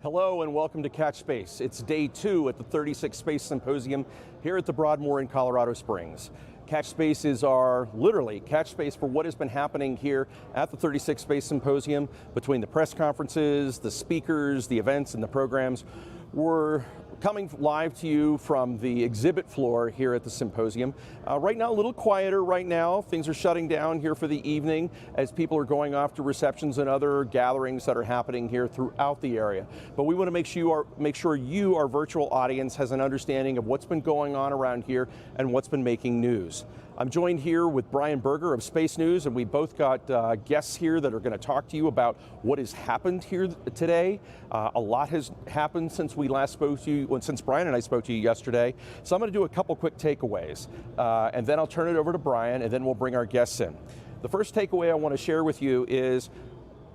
Hello and welcome to Catch Space. It's day 2 at the 36th Space Symposium here at the Broadmoor in Colorado Springs. Catch Space is our, literally, catch space for what has been happening here at the 36th Space Symposium between the press conferences, the speakers, the events, and the programs. We're coming live to you from the exhibit floor here at the symposium. Right now, a little quieter right now. Things are shutting down here for the evening as people are going off to receptions and other gatherings that are happening here throughout the area. But we want to make sure you, our virtual audience, has an understanding of what's been going on around here and what's been making news. I'm joined here with Brian Berger of Space News, and we both got guests here that are going to talk to you about what has happened here today. A lot has happened since we last spoke to you, since Brian and I spoke to you yesterday. So I'm going to do a couple quick takeaways, and then I'll turn it over to Brian, and then we'll bring our guests in. The first takeaway I want to share with you is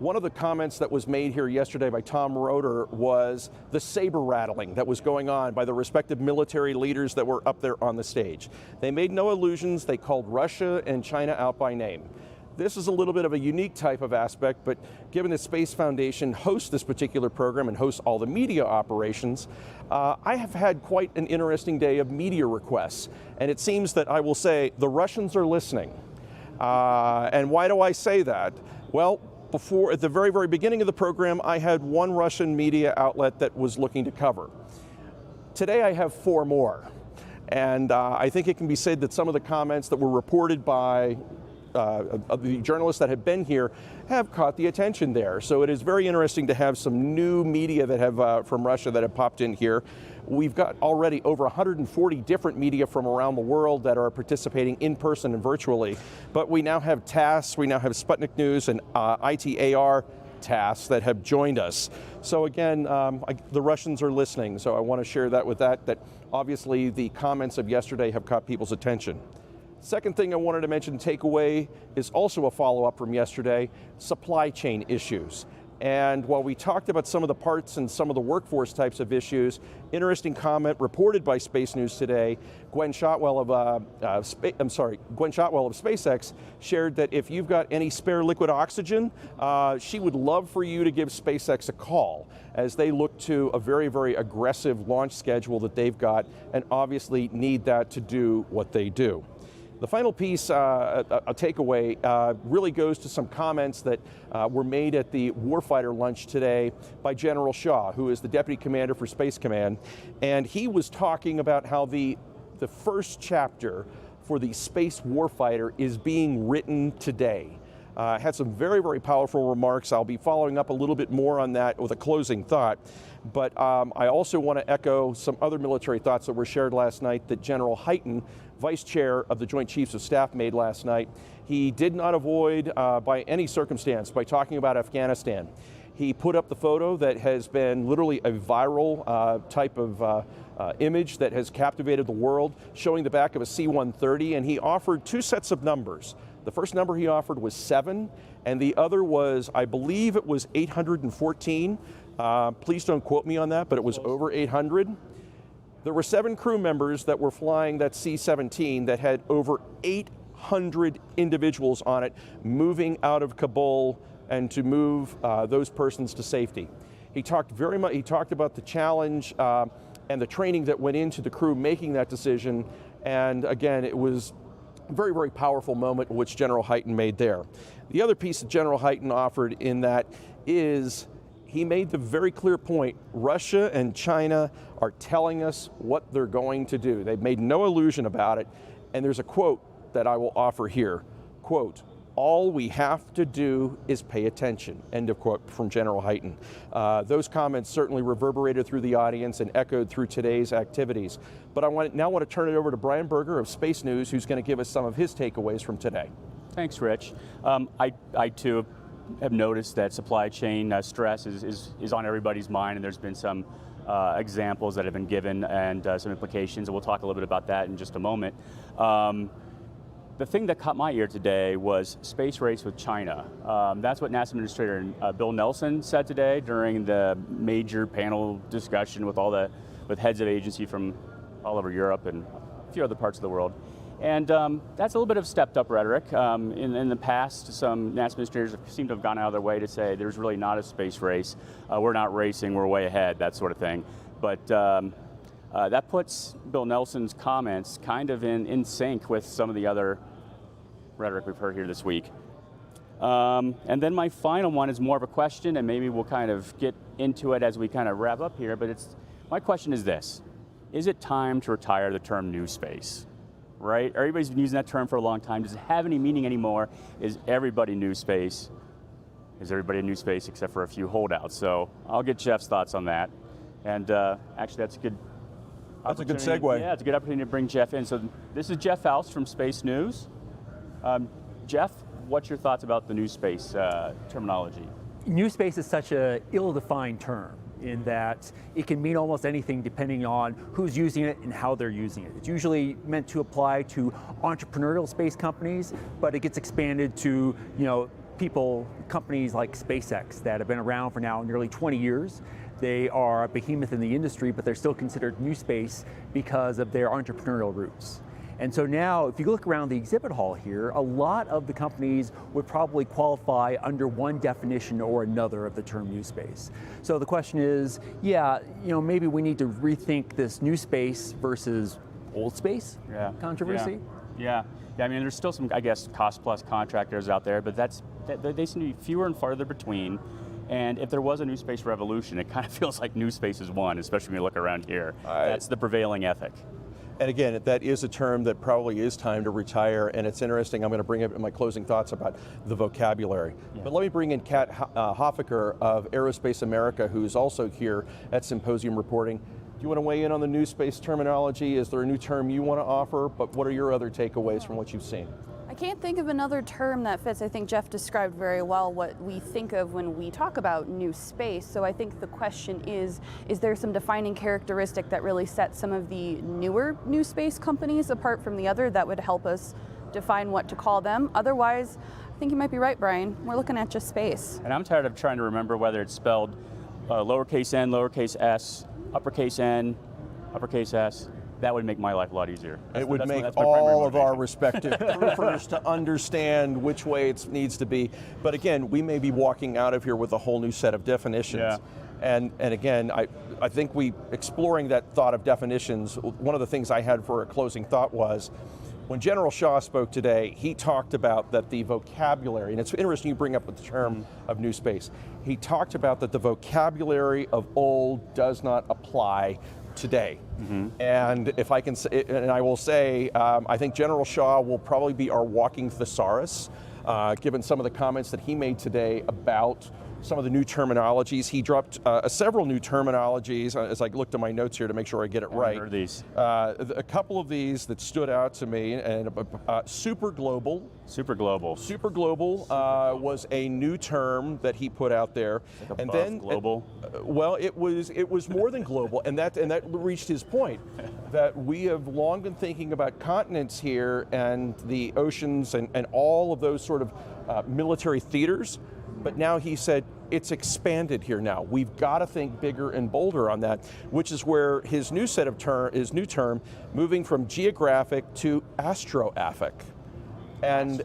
one of the comments that was made here yesterday by Tom Roeder was the saber rattling that was going on by the respective military leaders that were up there on the stage. They made no illusions. They called Russia and China out by name. This is a little bit of a unique type of aspect, but given that Space Foundation hosts this particular program and hosts all the media operations, I have had quite an interesting day of media requests. And it seems that I will say the Russians are listening. And why do I say that? Well, at the very, very beginning of the program, I had one Russian media outlet that was looking to cover. Today I have 4 more. And I think it can be said that some of the comments that were reported by the journalists that have been here have caught the attention there. So it is very interesting to have some new media that have from Russia that have popped in here. We've got already over 140 different media from around the world that are participating in person and virtually. But we now have TASS, we now have Sputnik News and ITAR TASS that have joined us. So again, the Russians are listening, so I want to share that with that obviously the comments of yesterday have caught people's attention. Second thing I wanted to mention, takeaway, is also a follow-up from yesterday, supply chain issues. And while we talked about some of the parts and some of the workforce types of issues, interesting comment reported by Space News today. Gwen Shotwell of SpaceX shared that if you've got any spare liquid oxygen, she would love for you to give SpaceX a call as they look to a very, very aggressive launch schedule that they've got and obviously need that to do what they do. The final piece, a takeaway, really goes to some comments that were made at the Warfighter lunch today by General Shaw, who is the Deputy Commander for Space Command. And he was talking about how the first chapter for the Space Warfighter is being written today. Had some very, very powerful remarks. I'll be following up a little bit more on that with a closing thought. But I also want to echo some other military thoughts that were shared last night that General Hyten, Vice Chair of the Joint Chiefs of Staff, made last night. He did not avoid, by any circumstance, by talking about Afghanistan. He put up the photo that has been literally a viral type of image that has captivated the world, showing the back of a C-130, and he offered 2 sets of numbers. The first number he offered was 7, and the other was, I believe it was 814. Please don't quote me on that, but it was over 800. There were 7 crew members that were flying that C-17 that had over 800 individuals on it moving out of Kabul and to move those persons to safety. He talked about the challenge and the training that went into the crew making that decision, and again, it was a very, very powerful moment which General Hyten made there. The other piece that General Hyten offered in that is he made the very clear point, Russia and China are telling us what they're going to do. They've made no illusion about it, and there's a quote that I will offer here. Quote, "All we have to do is pay attention," end of quote from General Hyten. Those comments certainly reverberated through the audience and echoed through today's activities. But I now want to turn it over to Brian Berger of Space News, who's going to give us some of his takeaways from today. Thanks, Rich. I too have noticed that supply chain stress is on everybody's mind, and there's been some examples that have been given and some implications, and we'll talk a little bit about that in just a moment. The thing that caught my ear today was space race with China. That's what NASA Administrator Bill Nelson said today during the major panel discussion with heads of agency from all over Europe and a few other parts of the world. And that's a little bit of stepped up rhetoric. In the past, some NASA administrators seem to have gone out of their way to say there's really not a space race. We're not racing, we're way ahead, that sort of thing. But that puts Bill Nelson's comments kind of in sync with some of the other rhetoric we've heard here this week. And then my final one is more of a question, and maybe we'll kind of get into it as we kind of wrap up here, but my question is this: is it time to retire the term new space? Right? Everybody's been using that term for a long time. Does it have any meaning anymore? Is everybody new space? Is everybody a new space except for a few holdouts? So I'll get Jeff's thoughts on that. And actually, that's a good segue. Yeah, it's a good opportunity to bring Jeff in. So this is Jeff Faust from Space News. Jeff, what's your thoughts about the new space terminology? New space is such an ill-defined term in that it can mean almost anything depending on who's using it and how they're using it. It's usually meant to apply to entrepreneurial space companies, but it gets expanded to companies like SpaceX that have been around for now nearly 20 years. They are a behemoth in the industry, but they're still considered new space because of their entrepreneurial roots. And so now, if you look around the exhibit hall here, a lot of the companies would probably qualify under one definition or another of the term new space. So the question is, maybe we need to rethink this new space versus old space controversy. Yeah. I mean, there's still some, I guess, cost-plus contractors out there, but they seem to be fewer and farther between. And if there was a new space revolution, it kind of feels like new space is won, especially when you look around here. That's the prevailing ethic. And again, that is a term that probably is time to retire, and it's interesting. I'm going to bring up in my closing thoughts about the vocabulary. Yeah. But let me bring in Kat Hofacker of AeroSpace America, who's also here at Symposium reporting. Do you want to weigh in on the new space terminology? Is there a new term you want to offer? But what are your other takeaways from what you've seen? I can't think of another term that fits. I think Jeff described very well what we think of when we talk about new space. So I think the question is there some defining characteristic that really sets some of the newer new space companies apart from the other that would help us define what to call them? Otherwise, I think you might be right, Brian. We're looking at just space. And I'm tired of trying to remember whether it's spelled lowercase n, lowercase s, uppercase n, uppercase s. That would make my life a lot easier. It would make all of our respective proofers to understand which way it needs to be. But again, we may be walking out of here with a whole new set of definitions. Yeah. And again, I think exploring that thought of definitions, one of the things I had for a closing thought was, when General Shaw spoke today, he talked about that the vocabulary, and it's interesting you bring up the term of new space, he talked about that the vocabulary of old does not apply today. Mm-hmm. And if I can say, and I will say, I think General Shaw will probably be our walking thesaurus, given some of the comments that he made today about some of the new terminologies. He dropped several new terminologies as I looked at my notes here to make sure I get it right. What are these? A couple of these that stood out to me, and super global. Super global. Super global was a new term that he put out there. Like and then global. Well, it was more than global, and that reached his point that we have long been thinking about continents here and the oceans and all of those sort of military theaters. But now he said it's expanded here now. We've got to think bigger and bolder on that, which is where his new set of his new term, moving from geographic to astroaphic. And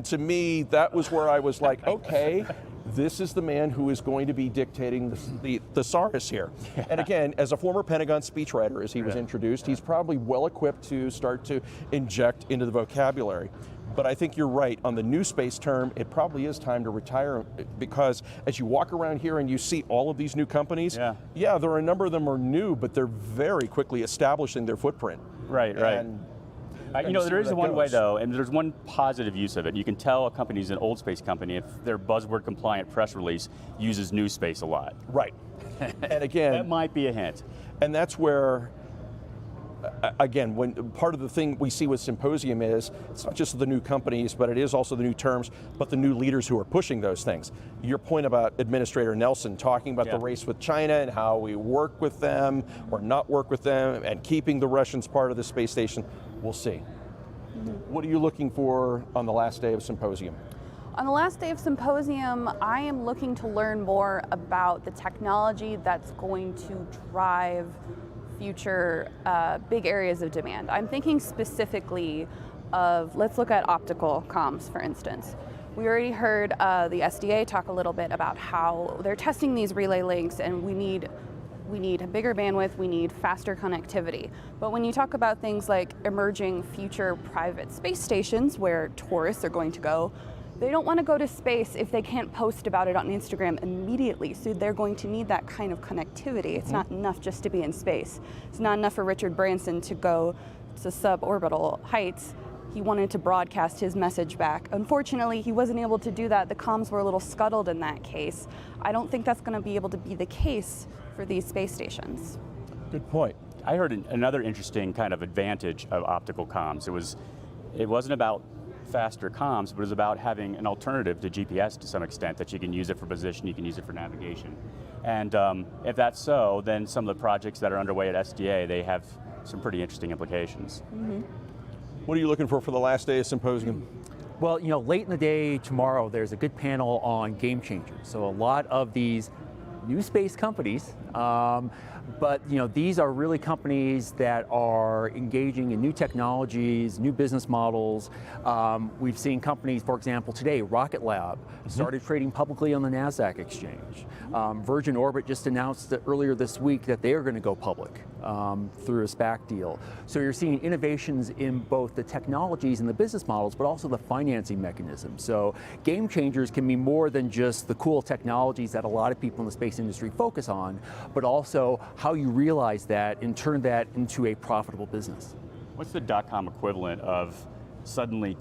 to me, that was where I was like, okay, this is the man who is going to be dictating the thesaurus here. Yeah. And again, as a former Pentagon speechwriter, as he was introduced, he's probably well equipped to start to inject into the vocabulary. But I think you're right, on the new space term, it probably is time to retire, because as you walk around here and you see all of these new companies, there are a number of them are new, but they're very quickly establishing their footprint. Right. There is one way though, and there's one positive use of it. You can tell a company's an old space company if their buzzword compliant press release uses new space a lot. Right. And again, that might be a hint. And that's where, again, when part of the thing we see with Symposium is, it's not just the new companies, but it is also the new terms, but the new leaders who are pushing those things. Your point about Administrator Nelson talking about the race with China and how we work with them or not work with them and keeping the Russians part of the space station, we'll see. What are you looking for on the last day of Symposium? On the last day of Symposium, I am looking to learn more about the technology that's going to drive future big areas of demand. I'm thinking specifically of, let's look at optical comms, for instance. We already heard the SDA talk a little bit about how they're testing these relay links, and we need a bigger bandwidth, we need faster connectivity. But when you talk about things like emerging future private space stations where tourists are going to go, they don't want to go to space if they can't post about it on Instagram immediately. So they're going to need that kind of connectivity. It's not enough just to be in space. It's not enough for Richard Branson to go to suborbital heights. He wanted to broadcast his message back. Unfortunately, he wasn't able to do that. The comms were a little scuttled in that case. I don't think that's going to be able to be the case for these space stations. Good point. I heard another interesting kind of advantage of optical comms. It wasn't about faster comms, but it was about having an alternative to GPS to some extent, that you can use it for position, you can use it for navigation. And if that's so, then some of the projects that are underway at SDA, they have some pretty interesting implications. What are you looking for the last day of Symposium? Well, late in the day tomorrow, there's a good panel on game changers. So a lot of these new space companies, but these are really companies that are engaging in new technologies, new business models. We've seen companies, for example, today, Rocket Lab started trading publicly on the NASDAQ exchange. Virgin Orbit just announced that earlier this week that they are going to go public through a SPAC deal. So you're seeing innovations in both the technologies and the business models, but also the financing mechanisms. So game changers can be more than just the cool technologies that a lot of people in the space industry focus on, but also how you realize that and turn that into a profitable business. What's the dot-com equivalent of suddenly,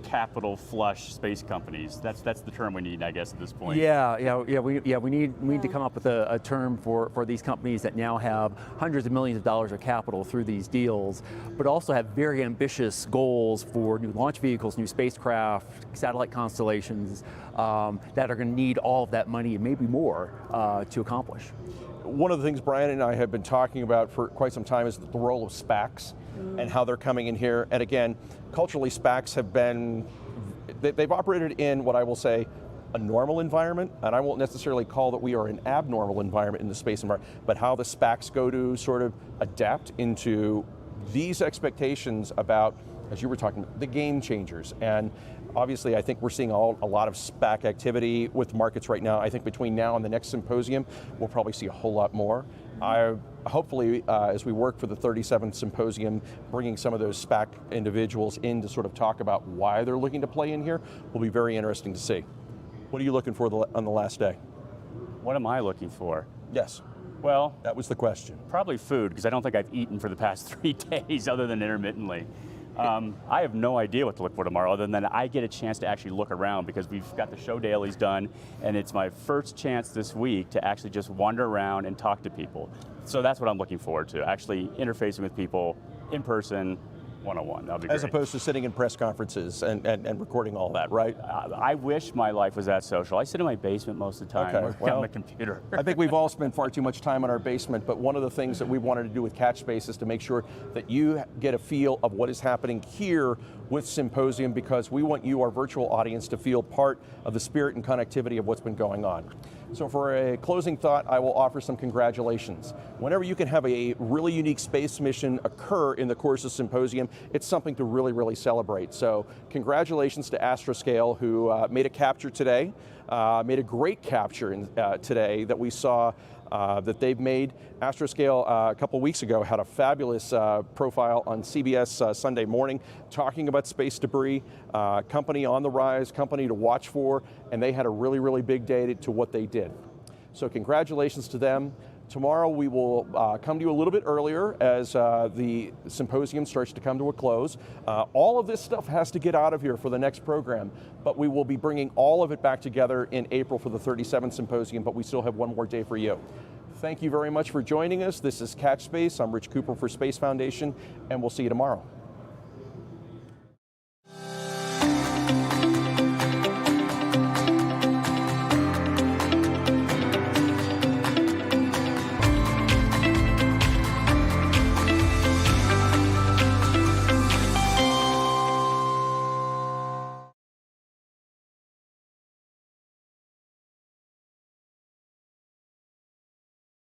capital flush space companies? That's the term we need, I guess, at this point. We need to come up with a term for these companies that now have hundreds of millions of dollars of capital through these deals, but also have very ambitious goals for new launch vehicles, new spacecraft, satellite constellations that are going to need all of that money and maybe more to accomplish. One of the things Brian and I have been talking about for quite some time is the role of SPACs and how they're coming in here. And again, culturally, SPACs have been, they've operated in what I will say a normal environment, and I won't necessarily call that we are an abnormal environment in the space environment, but how the SPACs go to sort of adapt into these expectations about, as you were talking about, the game changers. And obviously, I think we're seeing a lot of SPAC activity with markets right now. I think between now and the next symposium, we'll probably see a whole lot more. Hopefully, as we work for the 37th symposium, bringing some of those SPAC individuals in to sort of talk about why they're looking to play in here will be very interesting to see. What are you looking for on the last day? What am I looking for? Yes. Well, that was the question. Probably food, because I don't think I've eaten for the past 3 days other than intermittently. I have no idea what to look for tomorrow, other than I get a chance to actually look around, because we've got the show dailies done, and it's my first chance this week to actually just wander around and talk to people. So that's what I'm looking forward to, actually interfacing with people in person, one-on-one. That'll be great. As opposed to sitting in press conferences and recording all that, right? I wish my life was that social. I sit in my basement most of the time, working on my computer. I think we've all spent far too much time in our basement, but one of the things that we wanted to do with Catch Space is to make sure that you get a feel of what is happening here with Symposium, because we want you, our virtual audience, to feel part of the spirit and connectivity of what's been going on. So for a closing thought, I will offer some congratulations. Whenever you can have a really unique space mission occur in the course of Symposium, it's something to really, really celebrate. So congratulations to Astroscale, who made a capture today, made a great capture today that we saw that they've made. Astroscale a couple weeks ago had a fabulous profile on CBS Sunday Morning talking about space debris, company on the rise, company to watch for, and they had a really, really big day to what they did. So congratulations to them. Tomorrow we will come to you a little bit earlier as the symposium starts to come to a close. All of this stuff has to get out of here for the next program, but we will be bringing all of it back together in April for the 37th symposium, but we still have one more day for you. Thank you very much for joining us. This is Catch Space. I'm Rich Cooper for Space Foundation, and we'll see you tomorrow.